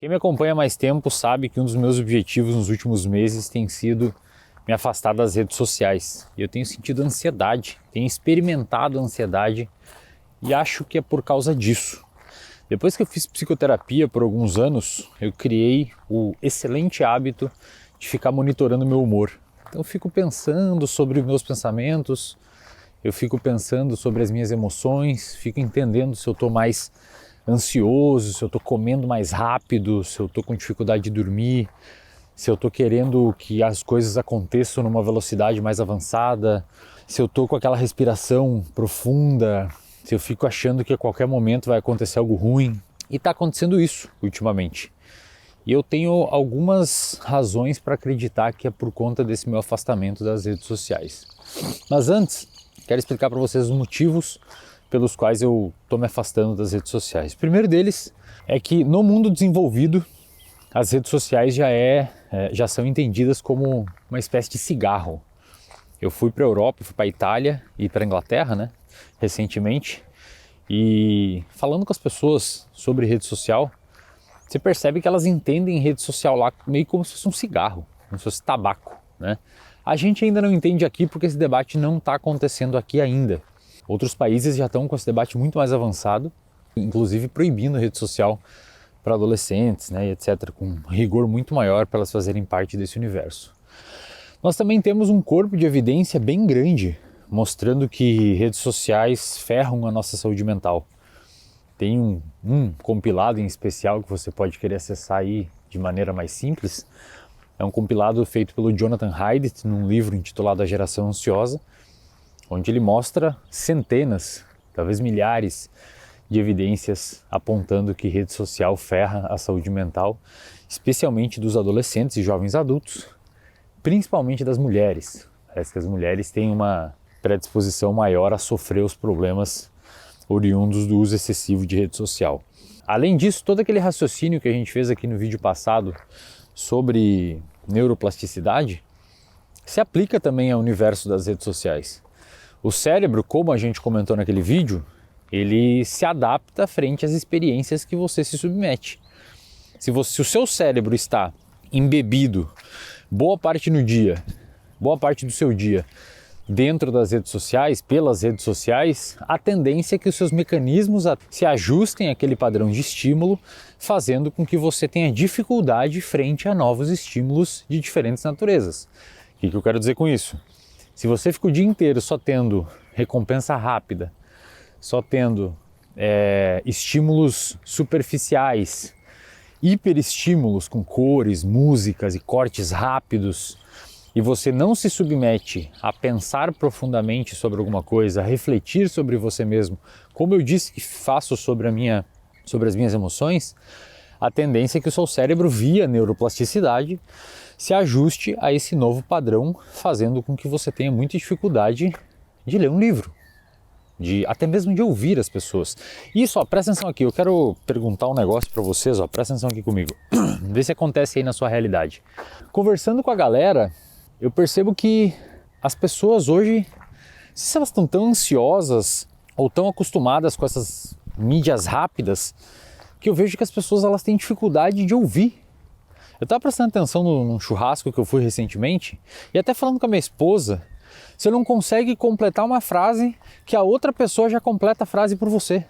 Quem me acompanha há mais tempo sabe que um dos meus objetivos nos últimos meses tem sido me afastar das redes sociais. E eu tenho sentido ansiedade, tenho experimentado ansiedade e acho que é por causa disso. Depois que eu fiz psicoterapia por alguns anos, eu criei o excelente hábito de ficar monitorando meu humor. Então eu fico pensando sobre os meus pensamentos, eu fico pensando sobre as minhas emoções, fico entendendo se eu estou mais ansioso, se eu estou comendo mais rápido, se eu estou com dificuldade de dormir, se eu estou querendo que as coisas aconteçam numa velocidade mais avançada, se eu estou com aquela respiração profunda, se eu fico achando que a qualquer momento vai acontecer algo ruim. E está acontecendo isso ultimamente. E eu tenho algumas razões para acreditar que é por conta desse meu afastamento das redes sociais. Mas antes, quero explicar para vocês os motivos pelos quais eu estou me afastando das redes sociais. O primeiro deles é que no mundo desenvolvido, as redes sociais já são entendidas como uma espécie de cigarro. Eu fui para a Europa, fui para a Itália e para a Inglaterra, né, recentemente, e falando com as pessoas sobre rede social, você percebe que elas entendem rede social lá meio como se fosse um cigarro, como se fosse tabaco, né? A gente ainda não entende aqui porque esse debate não está acontecendo aqui ainda. Outros países já estão com esse debate muito mais avançado, inclusive proibindo a rede social para adolescentes, né, e etc., com rigor muito maior para elas fazerem parte desse universo. Nós também temos um corpo de evidência bem grande, mostrando que redes sociais ferram a nossa saúde mental. Tem um compilado em especial que você pode querer acessar aí de maneira mais simples. É um compilado feito pelo Jonathan Haidt, num livro intitulado A Geração Ansiosa, onde ele mostra centenas, talvez milhares de evidências apontando que rede social ferra a saúde mental, especialmente dos adolescentes e jovens adultos, principalmente das mulheres. Parece que as mulheres têm uma predisposição maior a sofrer os problemas oriundos do uso excessivo de rede social. Além disso, todo aquele raciocínio que a gente fez aqui no vídeo passado sobre neuroplasticidade se aplica também ao universo das redes sociais. O cérebro, como a gente comentou naquele vídeo, ele se adapta frente às experiências que você se submete. Se o seu cérebro está embebido boa parte do seu dia, dentro das redes sociais, pelas redes sociais, a tendência é que os seus mecanismos se ajustem àquele padrão de estímulo, fazendo com que você tenha dificuldade frente a novos estímulos de diferentes naturezas. O que eu quero dizer com isso? Se você fica o dia inteiro só tendo recompensa rápida, só tendo estímulos superficiais, hiperestímulos com cores, músicas e cortes rápidos, e você não se submete a pensar profundamente sobre alguma coisa, a refletir sobre você mesmo, como eu disse que faço sobre as minhas emoções, a tendência é que o seu cérebro, via neuroplasticidade, se ajuste a esse novo padrão, fazendo com que você tenha muita dificuldade de ler um livro, até mesmo de ouvir as pessoas. Isso, presta atenção aqui, eu quero perguntar um negócio para vocês, presta atenção aqui comigo, vê se acontece aí na sua realidade. Conversando com a galera, eu percebo que as pessoas hoje, não sei se elas estão tão ansiosas ou tão acostumadas com essas mídias rápidas, que eu vejo que as pessoas elas têm dificuldade de ouvir. Eu estava prestando atenção num churrasco que eu fui recentemente e até falando com a minha esposa, você não consegue completar uma frase que a outra pessoa já completa a frase por você.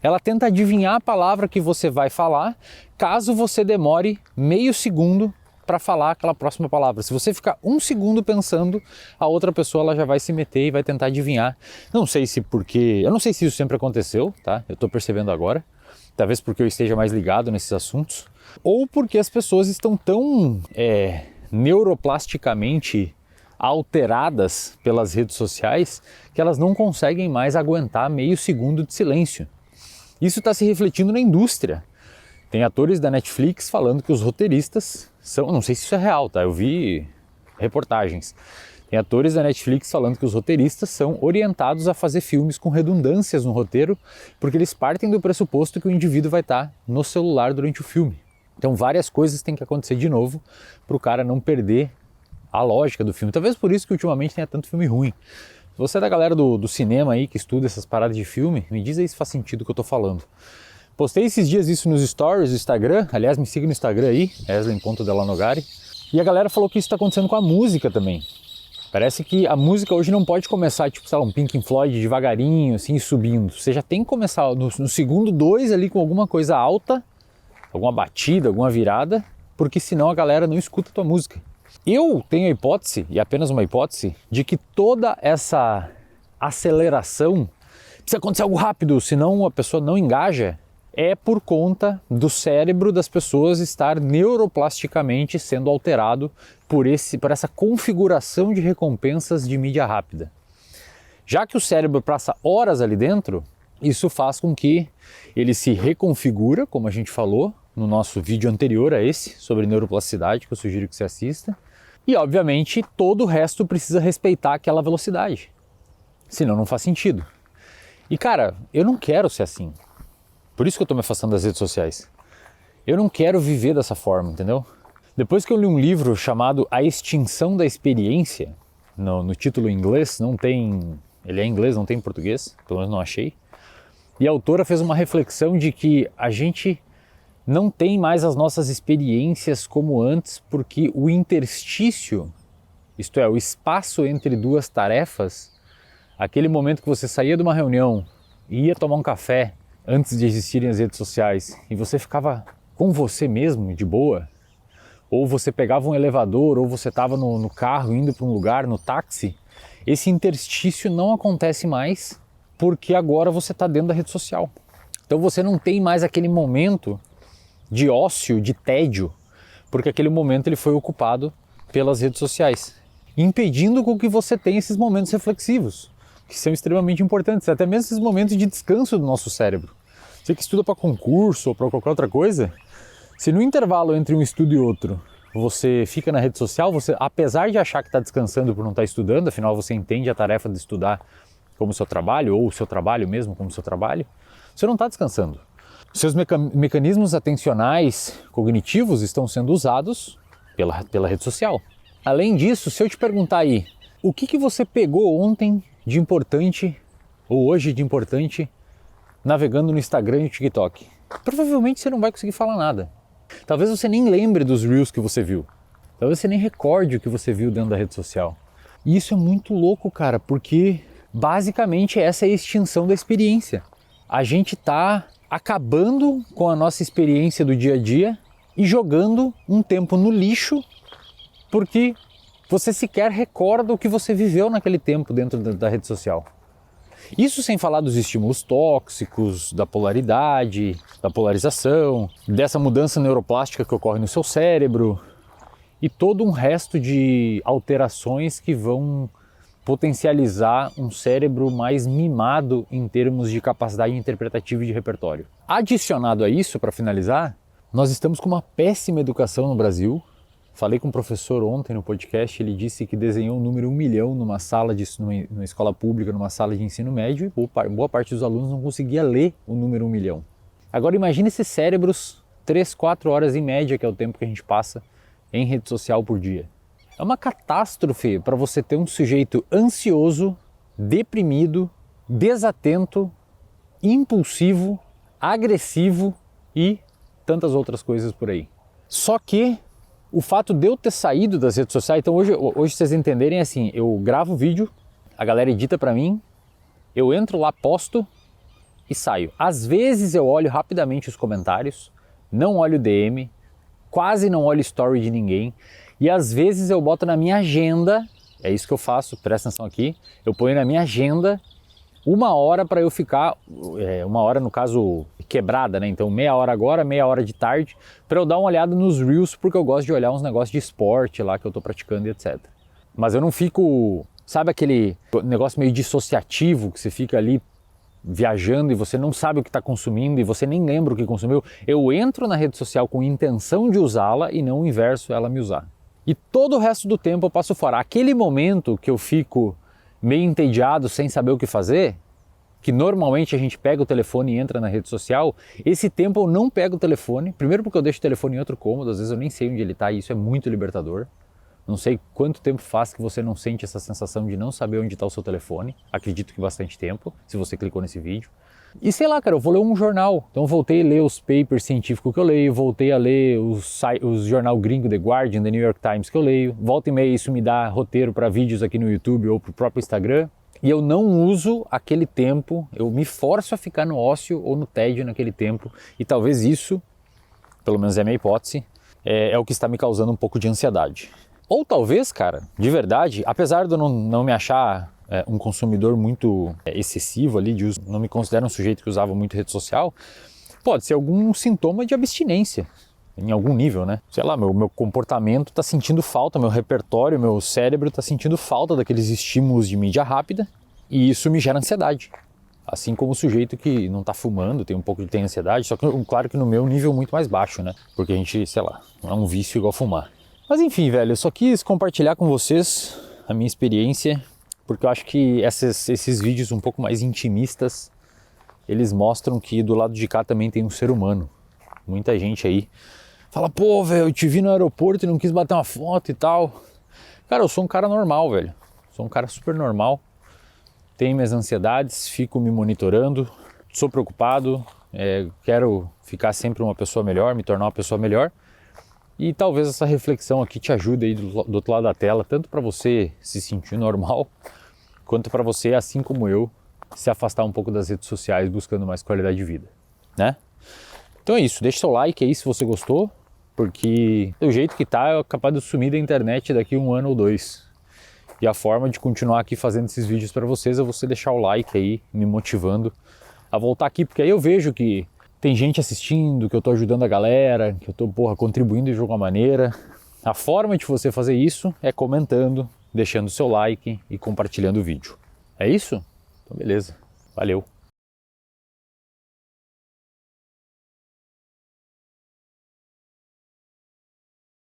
Ela tenta adivinhar a palavra que você vai falar, caso você demore meio segundo para falar aquela próxima palavra. Se você ficar um segundo pensando, a outra pessoa ela já vai se meter e vai tentar adivinhar. Eu não sei se isso sempre aconteceu, tá? Eu estou percebendo agora. Talvez porque eu esteja mais ligado nesses assuntos, ou porque as pessoas estão tão neuroplasticamente alteradas pelas redes sociais que elas não conseguem mais aguentar meio segundo de silêncio. Isso está se refletindo na indústria. Tem atores da Netflix falando que os roteiristas são, não sei se isso é real, tá? Eu vi reportagens. Tem atores da Netflix falando que os roteiristas são orientados a fazer filmes com redundâncias no roteiro, porque eles partem do pressuposto que o indivíduo vai estar no celular durante o filme. Então várias coisas têm que acontecer de novo para o cara não perder a lógica do filme. Talvez por isso que ultimamente tenha tanto filme ruim. Você é da galera do cinema aí que estuda essas paradas de filme, me diz aí se faz sentido o que eu estou falando. Postei esses dias isso nos stories do Instagram, aliás, me siga no Instagram aí, Eslen.delanogari, e a galera falou que isso está acontecendo com a música também. Parece que a música hoje não pode começar, tipo, sei lá, um Pink Floyd devagarinho, assim, subindo. Você já tem que começar no segundo 2 ali com alguma coisa alta, alguma batida, alguma virada, porque senão a galera não escuta a tua música. Eu tenho a hipótese, e apenas uma hipótese, de que toda essa aceleração precisa acontecer algo rápido, senão a pessoa não engaja, é por conta do cérebro das pessoas estar neuroplasticamente sendo alterado por essa configuração de recompensas de mídia rápida. Já que o cérebro passa horas ali dentro, isso faz com que ele se reconfigura, como a gente falou no nosso vídeo anterior a esse, sobre neuroplasticidade, que eu sugiro que você assista, e obviamente todo o resto precisa respeitar aquela velocidade, senão não faz sentido. E cara, eu não quero ser assim. Por isso que eu estou me afastando das redes sociais. Eu não quero viver dessa forma, entendeu? Depois que eu li um livro chamado A Extinção da Experiência, no título em inglês, não tem... Ele é em inglês, não tem em português, pelo menos não achei. E a autora fez uma reflexão de que a gente não tem mais as nossas experiências como antes, porque o interstício, isto é, o espaço entre duas tarefas, aquele momento que você saía de uma reunião e ia tomar um café, antes de existirem as redes sociais, e você ficava com você mesmo, de boa, ou você pegava um elevador, ou você estava no carro indo para um lugar, no táxi, esse interstício não acontece mais, porque agora você está dentro da rede social. Então você não tem mais aquele momento de ócio, de tédio, porque aquele momento ele foi ocupado pelas redes sociais, impedindo com que você tenha esses momentos reflexivos, que são extremamente importantes, até mesmo esses momentos de descanso do nosso cérebro. Você que estuda para concurso ou para qualquer outra coisa, se no intervalo entre um estudo e outro você fica na rede social, você, apesar de achar que está descansando por não estar estudando, afinal você entende a tarefa de estudar como seu trabalho, ou o seu trabalho mesmo como seu trabalho, você não está descansando. Seus mecanismos atencionais cognitivos estão sendo usados pela rede social. Além disso, se eu te perguntar aí, o que você pegou ontem de importante, ou hoje de importante, navegando no Instagram e no TikTok? Provavelmente você não vai conseguir falar nada. Talvez você nem lembre dos Reels que você viu. Talvez você nem recorde o que você viu dentro da rede social. E isso é muito louco, cara, porque basicamente essa é a extinção da experiência. A gente está acabando com a nossa experiência do dia a dia e jogando um tempo no lixo porque você sequer recorda o que você viveu naquele tempo dentro da rede social. Isso sem falar dos estímulos tóxicos, da polaridade, da polarização, dessa mudança neuroplástica que ocorre no seu cérebro e todo um resto de alterações que vão potencializar um cérebro mais mimado em termos de capacidade interpretativa e de repertório. Adicionado a isso, para finalizar, nós estamos com uma péssima educação no Brasil. Falei com um professor ontem no podcast, ele disse que desenhou o número 1 milhão numa escola pública, numa sala de ensino médio, e boa parte dos alunos não conseguia ler o número 1 milhão. Agora imagine esses cérebros 3, 4 horas em média, que é o tempo que a gente passa em rede social por dia. É uma catástrofe para você ter um sujeito ansioso, deprimido, desatento, impulsivo, agressivo e tantas outras coisas por aí. Só que o fato de eu ter saído das redes sociais, então hoje vocês entenderem assim, eu gravo vídeo, a galera edita para mim, eu entro lá, posto e saio. Às vezes eu olho rapidamente os comentários, não olho DM, quase não olho story de ninguém, e às vezes eu boto na minha agenda, é isso que eu faço, presta atenção aqui, eu ponho na minha agenda 1 hora para eu ficar, 1 hora no caso quebrada, né? Então meia hora agora, meia hora de tarde, para eu dar uma olhada nos Reels, porque eu gosto de olhar uns negócios de esporte lá que eu tô praticando e etc. Mas eu não fico, sabe aquele negócio meio dissociativo, que você fica ali viajando e você não sabe o que está consumindo e você nem lembra o que consumiu? Eu entro na rede social com intenção de usá-la e não o inverso, ela me usar. E todo o resto do tempo eu passo fora. Aquele momento que eu fico meio entediado, sem saber o que fazer, que normalmente a gente pega o telefone e entra na rede social, esse tempo eu não pego o telefone, primeiro porque eu deixo o telefone em outro cômodo, às vezes eu nem sei onde ele está e isso é muito libertador. Não sei quanto tempo faz que você não sente essa sensação de não saber onde está o seu telefone, acredito que bastante tempo, se você clicou nesse vídeo. E sei lá, cara, eu vou ler um jornal. Então eu voltei a ler os papers científicos que eu leio, voltei a ler os jornal gringo, The Guardian, The New York Times que eu leio. Volta e meia isso me dá roteiro para vídeos aqui no YouTube ou pro próprio Instagram. E eu não uso aquele tempo, eu me forço a ficar no ócio ou no tédio naquele tempo. E talvez isso, pelo menos é a minha hipótese, é o que está me causando um pouco de ansiedade. Ou talvez, cara, de verdade, apesar de eu não me achar um consumidor muito excessivo ali, de uso, não me considero um sujeito que usava muito rede social, pode ser algum sintoma de abstinência, em algum nível, né? Sei lá, meu comportamento está sentindo falta, meu repertório, meu cérebro está sentindo falta daqueles estímulos de mídia rápida e isso me gera ansiedade. Assim como o sujeito que não está fumando tem ansiedade, só que claro que no meu nível muito mais baixo, né? Porque a gente, sei lá, não é um vício igual fumar. Mas enfim, velho, eu só quis compartilhar com vocês a minha experiência, porque eu acho que esses vídeos um pouco mais intimistas, eles mostram que do lado de cá também tem um ser humano. Muita gente aí fala, pô, velho, eu te vi no aeroporto e não quis bater uma foto e tal. Cara, eu sou um cara normal, velho. Sou um cara super normal. Tenho minhas ansiedades, fico me monitorando, sou preocupado, quero ficar sempre uma pessoa melhor, me tornar uma pessoa melhor. E talvez essa reflexão aqui te ajude aí do outro lado da tela, tanto para você se sentir normal, quanto para você, assim como eu, se afastar um pouco das redes sociais buscando mais qualidade de vida, né? Então é isso, deixa seu like aí se você gostou, porque do jeito que tá, é capaz de sumir da internet daqui 1 ano ou 2. E a forma de continuar aqui fazendo esses vídeos para vocês é você deixar o like aí, me motivando a voltar aqui, porque aí eu vejo que tem gente assistindo, que eu tô ajudando a galera, que eu tô, contribuindo de alguma maneira. A forma de você fazer isso é comentando, deixando seu like e compartilhando o vídeo. É isso? Então beleza, valeu!